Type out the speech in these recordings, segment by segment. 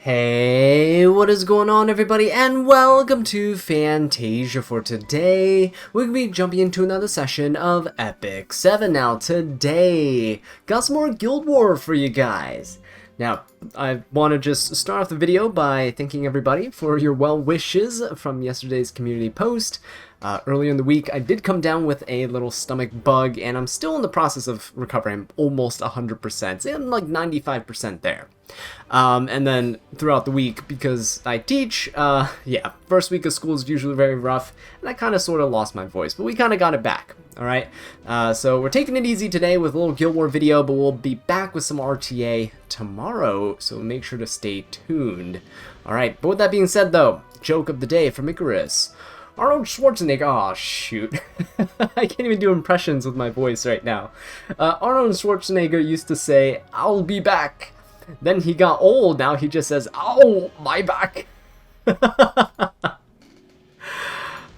Hey, what is going on everybody, and welcome to Fantasia. For today, we're going to be jumping into another session of Epic 7. Now today, got some more Guild War for you guys. Now, I want to just start off the video by thanking everybody for your well wishes from yesterday's community post. Earlier in the week, I did come down with a little stomach bug, and I'm still in the process of recovering almost 100%. So I'm like 95% there. And then throughout the week, because I teach, yeah, first week of school is usually very rough, and I kind of sort of lost my voice, but we kind of got it back, alright? So we're taking it easy today with a little Guild War video, but we'll be back with some RTA tomorrow, so make sure to stay tuned. Alright, but with that being said though, joke of the day from Icarus. Arnold Schwarzenegger, oh shoot, I can't even do impressions with my voice right now. Arnold Schwarzenegger used to say, "I'll be back." Then he got old, now he just says, "Ow, my back."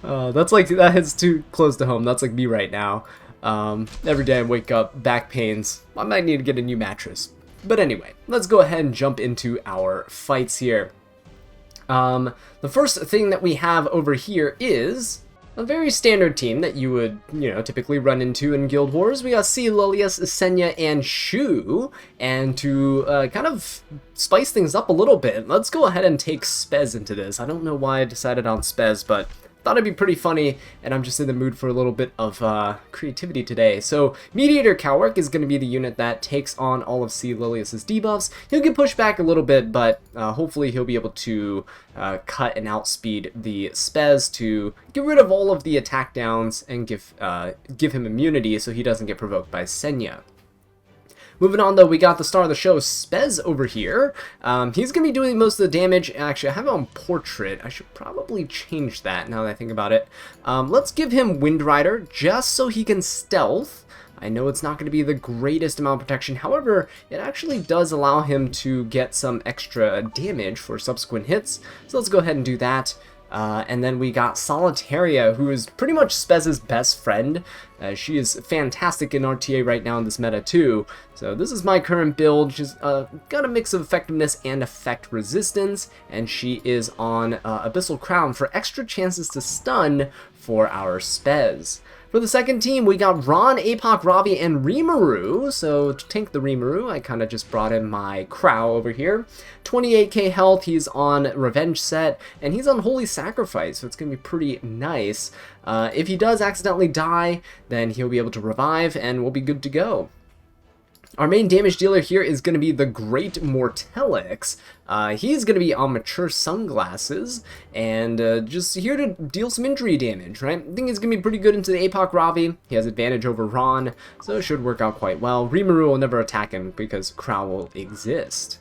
That's like, that hits too close to home. That's like me right now. Every day I wake up, back pains. I might need to get a new mattress. But anyway, let's go ahead and jump into our fights here. The first thing that we have over here is a very standard team that you would, typically run into in Guild Wars. We got C, Lilius, Senya, and Shu. And to kind of spice things up a little bit, let's go ahead and take Spez into this. I don't know why I decided on Spez, but thought it'd be pretty funny, and I'm just in the mood for a little bit of creativity today. So Mediator Cowrick is going to be the unit that takes on all of C. Lilius's debuffs. He'll get pushed back a little bit, but hopefully he'll be able to cut and outspeed the Spez to get rid of all of the attack downs and give him immunity so he doesn't get provoked by Senya. Moving on though, we got the star of the show, Spez, over here. He's going to be doing most of the damage. Actually, I have it on portrait. I should probably change that now that I think about it. Let's give him Wind Rider just so he can stealth. I know it's not going to be the greatest amount of protection, however, it actually does allow him to get some extra damage for subsequent hits. So let's go ahead and do that. And then we got Solitaria, who is pretty much Spez's best friend. She is fantastic in RTA right now in this meta too. So this is my current build. She's got a mix of effectiveness and effect resistance, and she is on Abyssal Crown for extra chances to stun for our Spez. For the second team, we got Ron, Apoc, Ravi, and Rimuru. So to tank the Rimuru, I kind of just brought in my Crow over here. 28k health, he's on Revenge set, and he's on Holy Sacrifice, so it's going to be pretty nice. If he does accidentally die, then he'll be able to revive, and we'll be good to go. Our main damage dealer here is going to be the Great Mortelix. He's going to be on Mature Sunglasses, and just here to deal some injury damage, right? I think he's going to be pretty good into the Apoc Ravi. He has advantage over Ron, so it should work out quite well. Rimuru will never attack him because Crow will exist.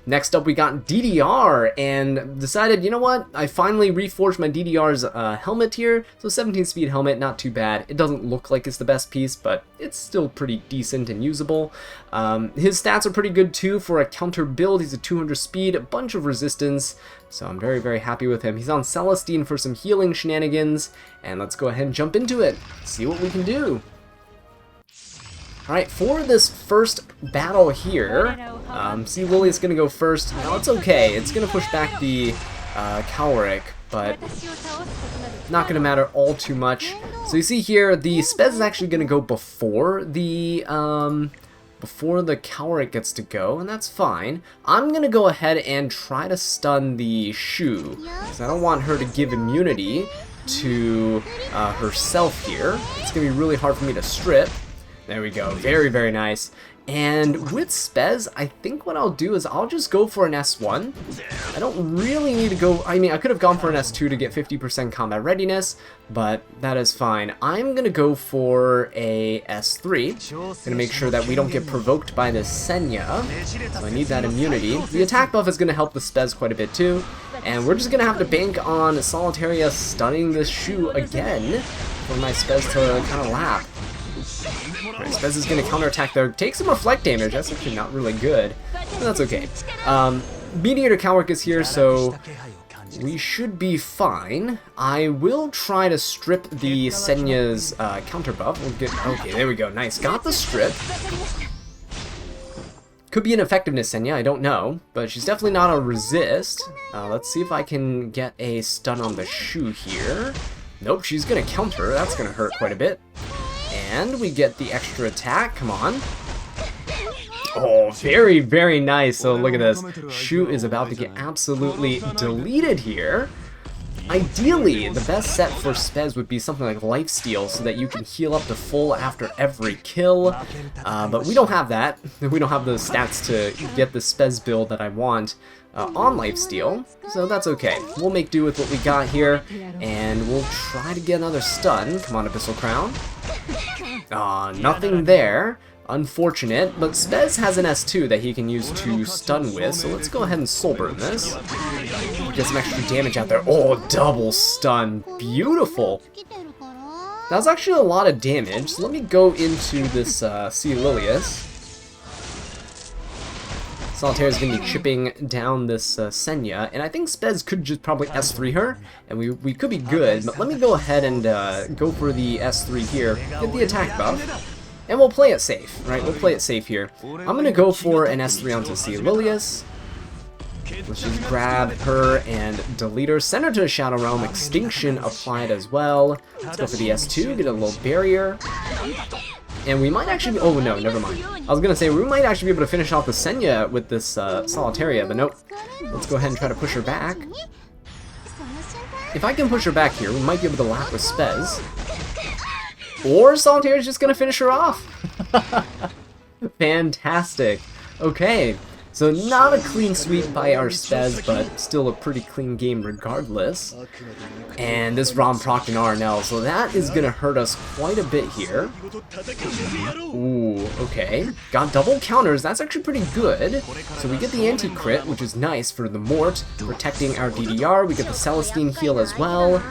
Next up, we got DDR, and decided, you know what, I finally reforged my DDR's helmet here, so 17 speed helmet, not too bad. It doesn't look like it's the best piece, but it's still pretty decent and usable. His stats are pretty good too for a counter build. He's a 200 speed, a bunch of resistance, so I'm very, very happy with him. He's on Celestine for some healing shenanigans, and let's go ahead and jump into it, see what we can do. Alright, for this first battle here, see, Lily's going to go first. Now, it's okay. It's going to push back the Cowrick, but not going to matter all too much. So you see here, the Spez is actually going to go before the Cowrick gets to go, and that's fine. I'm going to go ahead and try to stun the Shu, because I don't want her to give immunity to herself here. It's going to be really hard for me to strip. There we go. Very, very nice. And with Spez, I think what I'll do is I'll just go for an S1. I don't really need to go... I mean, I could have gone for an S2 to get 50% combat readiness, but that is fine. I'm going to go for a S3. Going to make sure that we don't get provoked by this Senya. So I need that immunity. The attack buff is going to help the Spez quite a bit too. And we're just going to have to bank on Solitaria stunning this Shu again for my Spez to kind of lap. Right, Spez is going to counterattack there. Take some reflect damage. That's actually not really good. But that's okay. Mediator Cowrick is here, so we should be fine. I will try to strip the Senya's counter buff. We'll get, okay, there we go. Nice. Got the strip. Could be an effectiveness Senya, I don't know, but she's definitely not a resist. Let's see if I can get a stun on the Shu here. Nope, she's gonna counter. That's gonna hurt quite a bit. And we get the extra attack. Come on. Oh, very, very nice. So look at this. Shu is about to get absolutely deleted here. Ideally, the best set for Spez would be something like Lifesteal so that you can heal up to full after every kill. But we don't have that. We don't have the stats to get the Spez build that I want on Lifesteal. So that's okay. We'll make do with what we got here. And we'll try to get another stun. Come on, Abyssal Crown. Nothing there. Unfortunate, but Spez has an S2 that he can use to stun with, so let's go ahead and Soul Burn this. Get some extra damage out there. Oh, double stun. Beautiful. That was actually a lot of damage, so let me go into this Sea Lilius. Solitaire is going to be chipping down this Senya, and I think Spez could just probably S3 her, and we could be good, but let me go ahead and go for the S3 here, get the attack buff. And we'll play it safe, right? We'll play it safe here. I'm going to go for an S3 onto Sea Lilius. Let's just grab her and delete her. Send her to a Shadow Realm. Extinction applied as well. Let's go for the S2, get a little barrier. And we might actually be... Oh, no, never mind. I was going to say, we might actually be able to finish off the Senya with this Solitaria, but nope. Let's go ahead and try to push her back. If I can push her back here, we might be able to lap with Spez. Or Solitaire is just going to finish her off. Fantastic. Okay, so not a clean sweep by our Spez, but still a pretty clean game regardless. And this Rom proc and RNL, so that is going to hurt us quite a bit here. Ooh, okay. Got double counters, that's actually pretty good. So we get the anti-crit, which is nice for the Mort, protecting our DDR. We get the Celestine heal as well.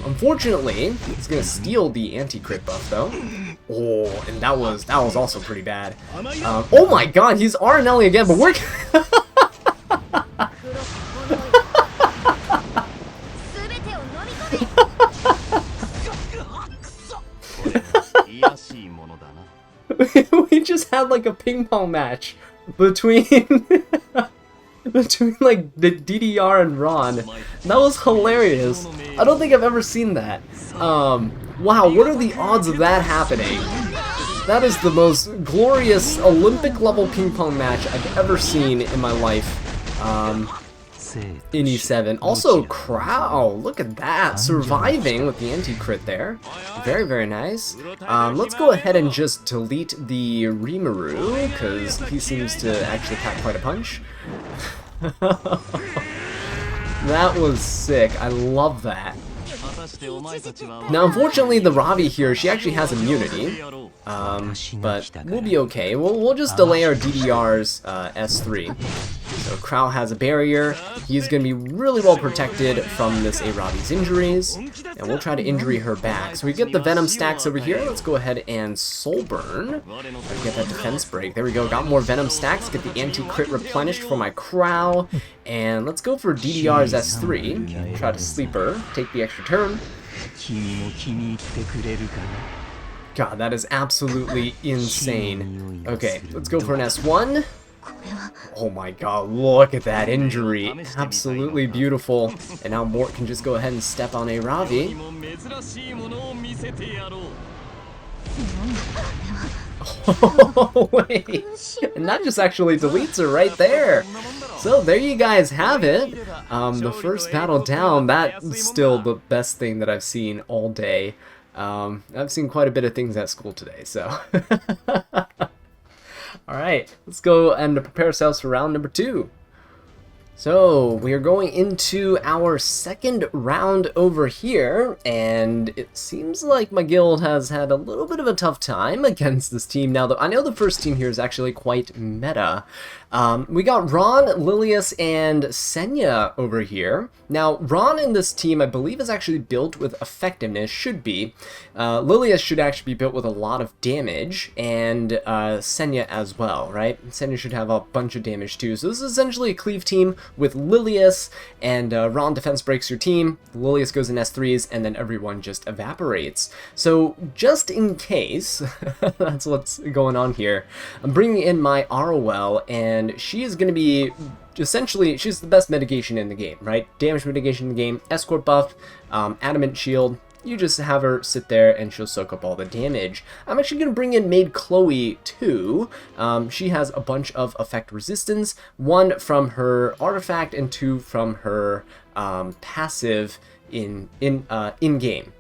Unfortunately, it's gonna steal the anti-crit buff though. Oh, and that was also pretty bad. Oh my god, he's RNLing again, but we're we just had like a ping pong match between between like the DDR and Ron. That was hilarious. I don't think I've ever seen that. Wow, what are the odds of that happening? That is the most glorious Olympic level ping pong match I've ever seen in my life. In E7. Also, Crow, look at that, surviving with the anti-crit there. Very, very nice. Let's go ahead and just delete the Rimuru, because he seems to actually pack quite a punch. That was sick, I love that. Now, unfortunately, the Ravi here, she actually has immunity, but we'll be okay. We'll just delay our DDR's S3. So Crow has a barrier. He's going to be really well protected from this Arabi's injuries, and we'll try to injury her back. So we get the Venom stacks over here. Let's go ahead and Soul Burn. Get that defense break. There we go. Got more Venom stacks. Get the anti-crit replenished for my Crow. And let's go for DDR's S3. Try to sleep her. Take the extra turn. God, that is absolutely insane. Okay, let's go for an S1. Oh my god, look at that injury. Absolutely beautiful. And now Mort can just go ahead and step on a Ravi. Oh, wait. And that just actually deletes her right there. So there you guys have it. The first battle down, that's still the best thing that I've seen all day. I've seen quite a bit of things at school today, so... Alright, let's go and prepare ourselves for round number 2. So, we are going into our second round over here, and it seems like my guild has had a little bit of a tough time against this team. Now, I know the first team here is actually quite meta, We got Ron, Lilius, and Senya over here. Now, Ron in this team, I believe, is actually built with effectiveness, should be. Lilius should actually be built with a lot of damage, and Senya as well, right? Senya should have a bunch of damage too. So this is essentially a cleave team with Lilius, and Ron defense breaks your team, Lilius goes in S3s, and then everyone just evaporates. So just in case, that's what's going on here, I'm bringing in my Arwell, and she is going to be, essentially, she's the best mitigation in the game, right? Damage mitigation in the game, escort buff, adamant shield. You just have her sit there and she'll soak up all the damage. I'm actually going to bring in Maid Chloe too. She has a bunch of effect resistance, one from her artifact and two from her passive in-game.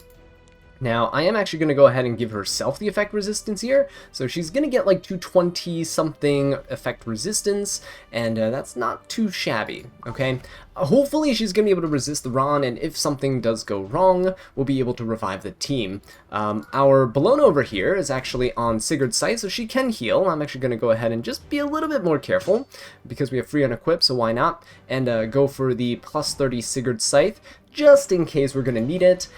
Now, I am actually going to go ahead and give herself the effect resistance here, so she's going to get like 220-something effect resistance, and that's not too shabby, okay? Hopefully she's going to be able to resist the Ron, and if something does go wrong, we'll be able to revive the team. Our Bologna over here is actually on Sigurd's site, so she can heal. I'm actually going to go ahead and just be a little bit more careful, because we have free unequip, so why not? And go for the plus 30 Sigurd Scythe, just in case we're going to need it.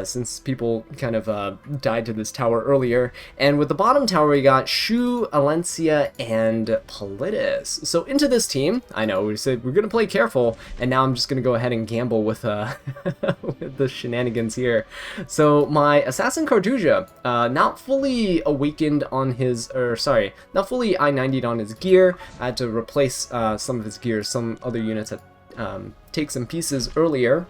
Since people kind of died to this tower earlier. And with the bottom tower, we got Shu, Alencia, and Politis. So into this team, I know, we said we're going to play careful, and now I'm just going to go ahead and gamble with, with the shenanigans here. So my Assassin Cartuja, not fully awakened on his, not fully I-90'd on his gear. I had to replace some of his gear, some other units that take some pieces earlier.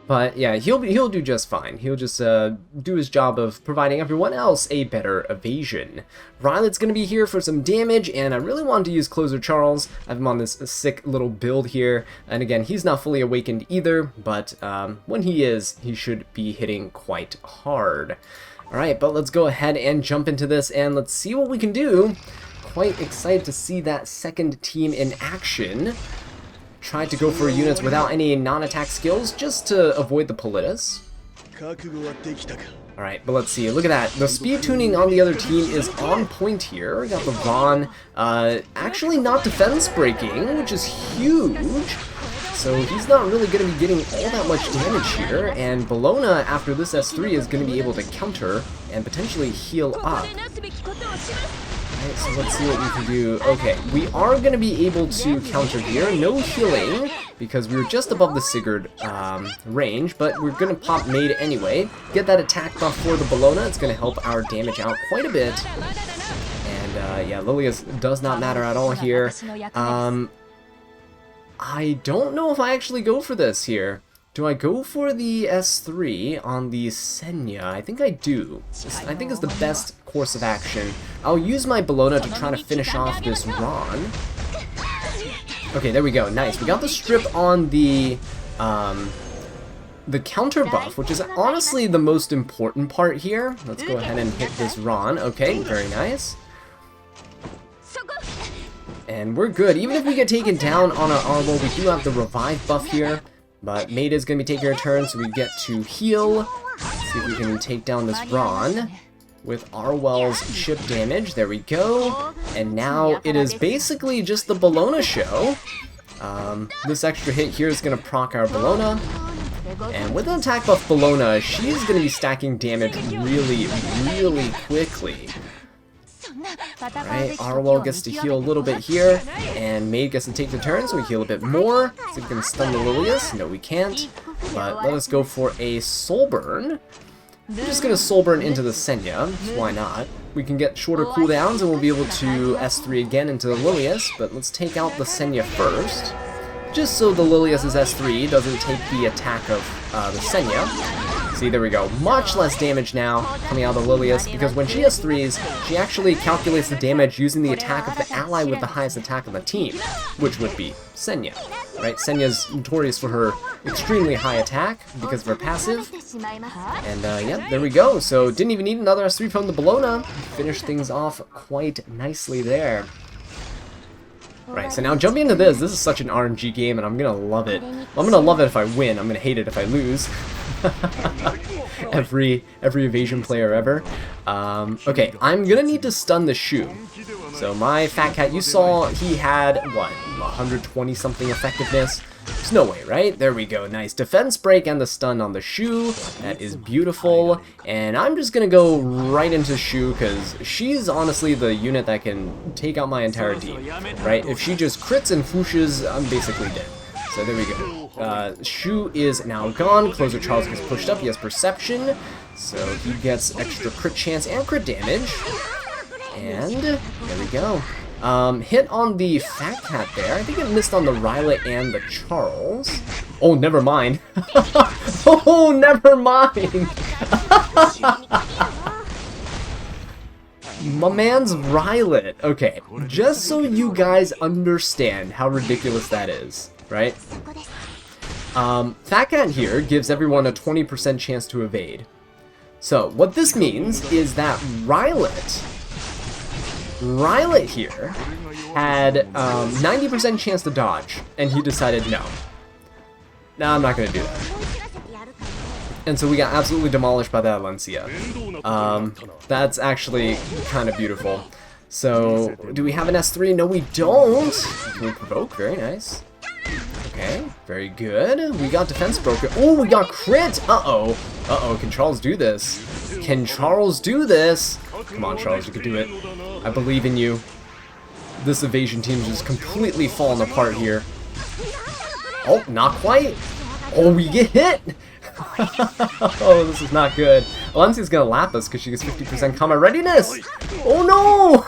But yeah, he'll do just fine. He'll just do his job of providing everyone else a better evasion. Rylet's going to be here for some damage, and I really wanted to use Closer Charles. I have him on this sick little build here. And again, he's not fully awakened either, but when he is, he should be hitting quite hard. Alright, but let's go ahead and jump into this, and let's see what we can do. Quite excited to see that second team in action. Tried to go for units without any non-attack skills just to avoid the Politis. Alright, but let's see. Look at that. The speed tuning on the other team is on point here. We got the Vaughn actually not defense breaking, which is huge. So he's not really going to be getting all that much damage here. And Bologna, after this S3, is going to be able to counter and potentially heal up. Alright, so let's see what we can do. Okay, we are going to be able to counter here. No healing, because we were just above the Sigurd range, but we're going to pop Maid anyway. Get that attack buff for the Bologna. It's going to help our damage out quite a bit. And yeah, Lilius does not matter at all here. I don't know if I actually go for this here. Do I go for the S3 on the Senya? I think I do. I think it's the best course of action. I'll use my Bologna to try to finish off this Ron. Okay, there we go. Nice. We got the strip on the counter buff, which is honestly the most important part here. Let's go ahead and hit this Ron. Okay, very nice. And we're good. Even if we get taken down on our Arwell, we do have the revive buff here. But Maid is going to be taking her turn, so we get to heal. Let's see if we can take down this Ron with Arwell's chip damage. There we go. And now it is basically just the Bologna show. This extra hit here is going to proc our Bologna. And with an attack buff Bologna, she's going to be stacking damage really, really quickly. Alright, Arwell gets to heal a little bit here, and Maid gets to take the turn, so we heal a bit more. So we can stun the Lilius. No, we can't. But let us go for a Soul Burn. We're just going to Soul Burn into the Senya, so why not? We can get shorter cooldowns, and we'll be able to S3 again into the Lilius, but let's take out the Senya first. Just so the Lilius's S3 doesn't take the attack of the Senya. See, there we go. Much less damage now coming out of the Lilius, because when she has 3s, she actually calculates the damage using the attack of the ally with the highest attack of the team, which would be Senya. Right? Senya's notorious for her extremely high attack because of her passive. And yeah, there we go. So didn't even need another S3 from the Bologna. Finished things off quite nicely there. Right, so now jumping into this is such an RNG game, and I'm gonna love it. Well, I'm gonna love it if I win. I'm gonna hate it if I lose. every evasion player ever. Okay, I'm gonna need to stun the Shu. So my Fat Cat, you saw he had, what, 120 something effectiveness? There's no way, right? There we go. Nice defense break and the stun on the Shu. That is beautiful. And I'm just going to go right into Shu because she's honestly the unit that can take out my entire team, right? If she just crits and fooshes, I'm basically dead. So there we go. Shu is now gone. Closer Charles gets pushed up. He has perception. So he gets extra crit chance and crit damage. And there we go. Hit on the Fat Cat there. I think it missed on the Rylet and the Charles. Oh, never mind. Oh, never mind. My man's Rylet. Okay, just so you guys understand how ridiculous that is, right? Fat Cat here gives everyone a 20% chance to evade. So, what this means is that Rylet here had 90% chance to dodge, and he decided no. No, I'm not going to do that. And so we got absolutely demolished by that Azallea. That's actually kind of beautiful. So, do we have an S3? No, we don't. Can we provoke? Very nice. Okay, very good. We got defense broken. Oh, we got crit! Uh-oh. Uh-oh, can Charles do this? Can Charles do this? Come on, Charles, you can do it. I believe in you. This evasion team's just completely falling apart here. Oh, not quite. Oh, we get hit! Oh, this is not good. Valencia's gonna lap us because she gets 50% combat readiness! Oh no!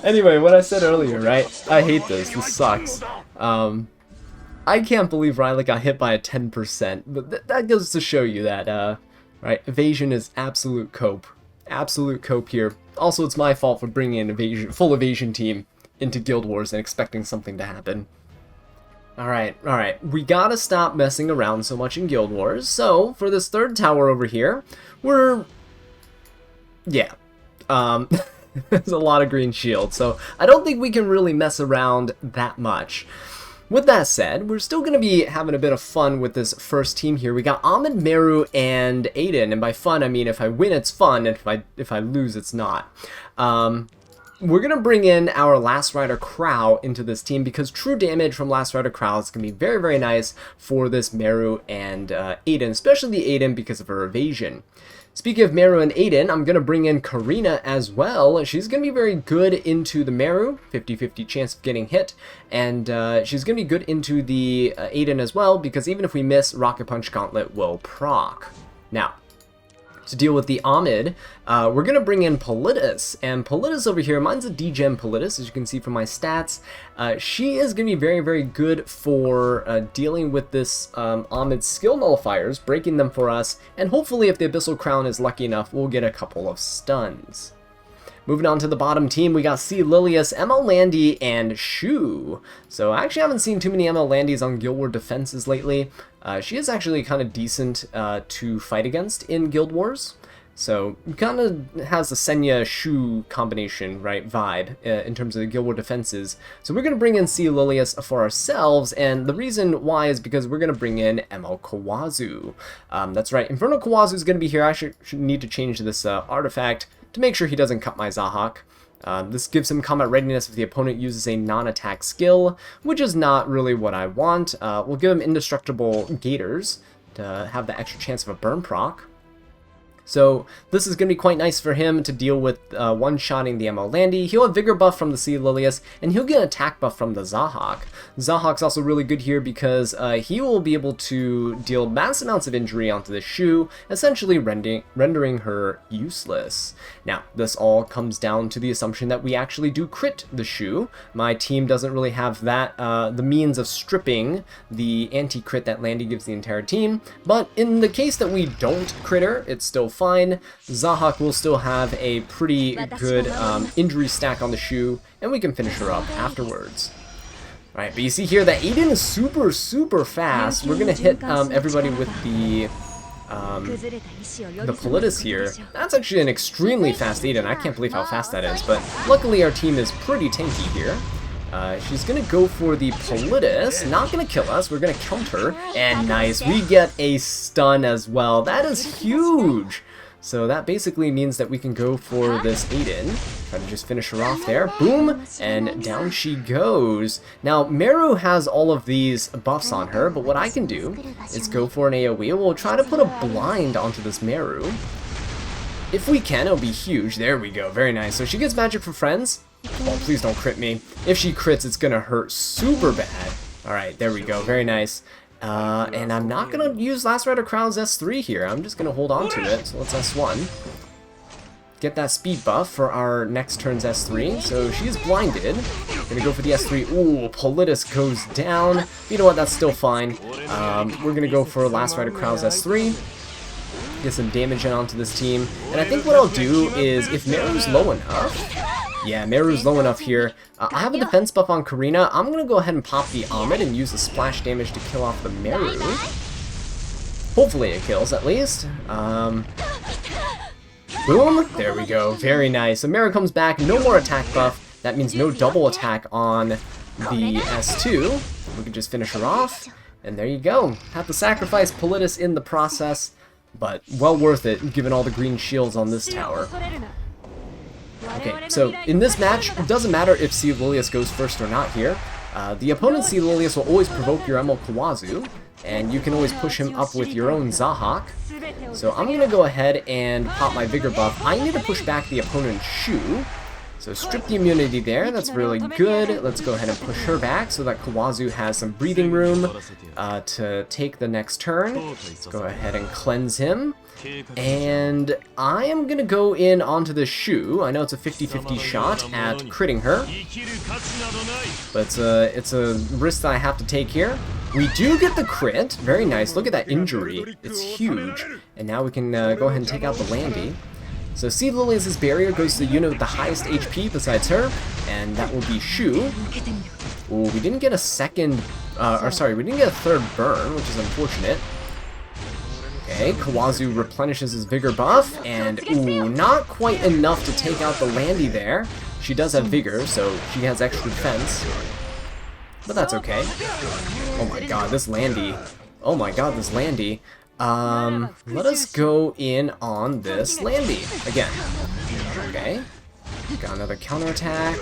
Anyway, what I said earlier, right? I hate this. This sucks. I can't believe Rylet got hit by a 10%, but that goes to show you that, right, evasion is absolute cope. Absolute cope here. Also, it's my fault for bringing an full evasion team into Guild Wars and expecting something to happen. Alright, we gotta stop messing around so much in Guild Wars, so, for this third tower over here, yeah, there's a lot of green shields, so I don't think we can really mess around that much. With that said, we're still going to be having a bit of fun with this first team here. We got Ahmed, Meru, and Aiden, and by fun I mean if I win it's fun, and if I lose it's not. We're going to bring in our Last Rider Crow into this team because true damage from Last Rider Crow is going to be very, very nice for this Meru and Aiden, especially the Aiden because of her evasion. Speaking of Meru and Aiden, I'm going to bring in Karina as well. She's going to be very good into the Meru, 50-50 chance of getting hit, and she's going to be good into the Aiden as well, because even if we miss, Rocket Punch Gauntlet will proc. Now, to deal with the Ahmed, we're going to bring in Politis, and Politis over here, mine's a D-Gem Politis, as you can see from my stats. She is going to be very, very good for dealing with this Ahmed's skill nullifiers, breaking them for us, and hopefully if the Abyssal Crown is lucky enough, we'll get a couple of stuns. Moving on to the bottom team, we got C. Lilius, ML Landy, and Shu. So I actually haven't seen too many ML Landys on Guild Wars defenses lately. She is actually kind of decent to fight against in Guild Wars. So kind of has the Senya Shu combination, right, vibe in terms of the Guild Wars defenses. So we're going to bring in C. Lilius for ourselves, and the reason why is because we're going to bring in ML Kawazu. That's right, Inferno Kawazu is going to be here. I should need to change this artifact to make sure he doesn't cut my Zahak. This gives him combat readiness if the opponent uses a non-attack skill, which is not really what I want. We'll give him indestructible Gators to have the extra chance of a burn proc. So this is going to be quite nice for him to deal with one-shotting the ML Landy. He'll have Vigor buff from the Sea Lilius, and he'll get an attack buff from the Zahak. Zahak's also really good here because he will be able to deal mass amounts of injury onto the Shu, essentially rendering her useless. Now, this all comes down to the assumption that we actually do crit the Shu. My team doesn't really have that, the means of stripping the anti-crit that Landy gives the entire team, but in the case that we don't crit her, it's still fine. Zahak will still have a pretty good injury stack on the Shu, and we can finish her up afterwards. Alright, but you see here that Aiden is super, super fast. We're going to hit everybody with the Politis here. That's actually an extremely fast Aiden. I can't believe how fast that is, but luckily our team is pretty tanky here. She's gonna go for the Politis, not gonna kill us, we're gonna counter, and nice, we get a stun as well. That is huge! So that basically means that we can go for this Aiden, try to just finish her off there, boom, and down she goes. Now, Meru has all of these buffs on her, but what I can do is go for an AoE. We'll try to put a blind onto this Meru. If we can, it'll be huge. There we go, very nice. So she gets magic for friends. Oh, please don't crit me. If she crits, it's gonna hurt super bad. Alright, there we go, very nice. And I'm not gonna use Last Rider Crow's S3 here. I'm just gonna hold on to it. So let's S1. Get that speed buff for our next turn's S3. So she is blinded. Gonna go for the S3. Ooh, Politis goes down. You know what, that's still fine. We're gonna go for Last Rider Crow's S3. Get some damage in onto this team. And I think what I'll do is, if Meru's low enough... Yeah, Meru's low enough here. I have a defense buff on Karina. I'm going to go ahead and pop the Ahmed and use the splash damage to kill off the Meru. Hopefully it kills, at least. Boom! There we go. Very nice. So Meru comes back. No more attack buff. That means no double attack on the S2. We can just finish her off. And there you go. Have to sacrifice Politis in the process, but well worth it, given all the green shields on this tower. Okay, so in this match, it doesn't matter if Caelilius goes first or not here. The opponent's Caelilius will always provoke your Emil Kawazu, and you can always push him up with your own Zahak. So I'm going to go ahead and pop my Vigor buff. I need to push back the opponent's Shu. So strip the immunity there, that's really good. Let's go ahead and push her back so that Kawazu has some breathing room to take the next turn. Let's go ahead and cleanse him. And I am going to go in onto the Shu. I know it's a 50-50 shot at critting her, but it's a risk that I have to take here. We do get the crit. Very nice. Look at that injury. It's huge. And now we can go ahead and take out the Landy. So Caelilius' barrier goes to the unit with the highest HP besides her, and that will be Shu. Ooh, we didn't get a second, we didn't get a third burn, which is unfortunate. Okay, Kawazu replenishes his Vigor buff, and ooh, not quite enough to take out the Landy there. She does have Vigor, so she has extra defense. But that's okay. Oh my god, this Landy. Oh my god, this Landy. Let us go in on this Landy again. Okay. Got another counterattack.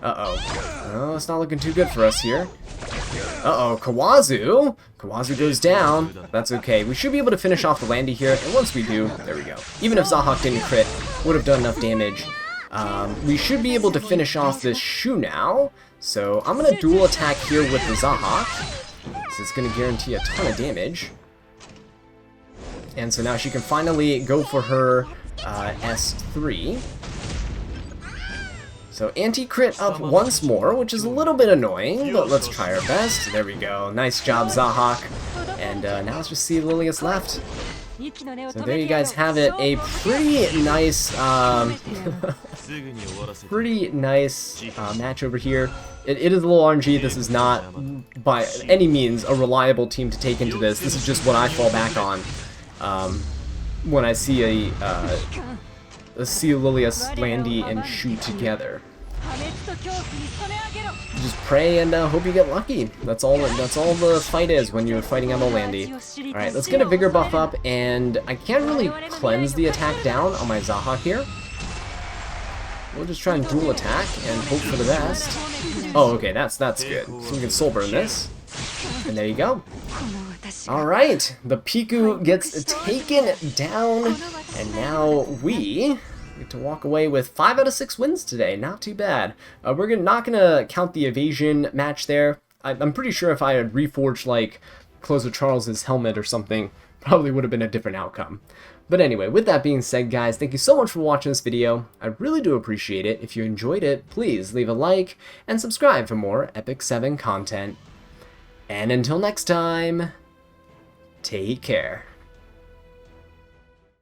Uh-oh. Oh, it's not looking too good for us here. Uh-oh, Kawazu! Kawazu goes down. That's okay. We should be able to finish off the Landy here, and once we do, there we go. Even if Zahak didn't crit, would have done enough damage. We should be able to finish off this Shu now, so I'm going to dual attack here with the Zahak. So it's going to guarantee a ton of damage. And so now she can finally go for her S3. So anti-crit up once more, which is a little bit annoying, but let's try our best. There we go. Nice job, Zahak. And now let's just see Lilius left. So there you guys have it. A pretty nice, match over here. It is a little RNG. This is not, by any means, a reliable team to take into this. This is just what I fall back on when I see a Caelilius, Landy, and Shu together. Just pray and hope you get lucky. That's all the fight is when you're fighting Emil Landy. Alright, let's get a Vigor buff up, and I can't really cleanse the attack down on my Zahak here. We'll just try and dual attack and hope for the best. Oh, okay, that's good. So we can soul burn this. And there you go. Alright, the Piku gets taken down, and now we get to walk away with 5 out of 6 wins today. Not too bad. We're not going to count the evasion match there. I'm pretty sure if I had reforged, like, Closer Charles's helmet or something, probably would have been a different outcome. But anyway, with that being said, guys, thank you so much for watching this video. I really do appreciate it. If you enjoyed it, please leave a like and subscribe for more Epic 7 content. And until next time, take care.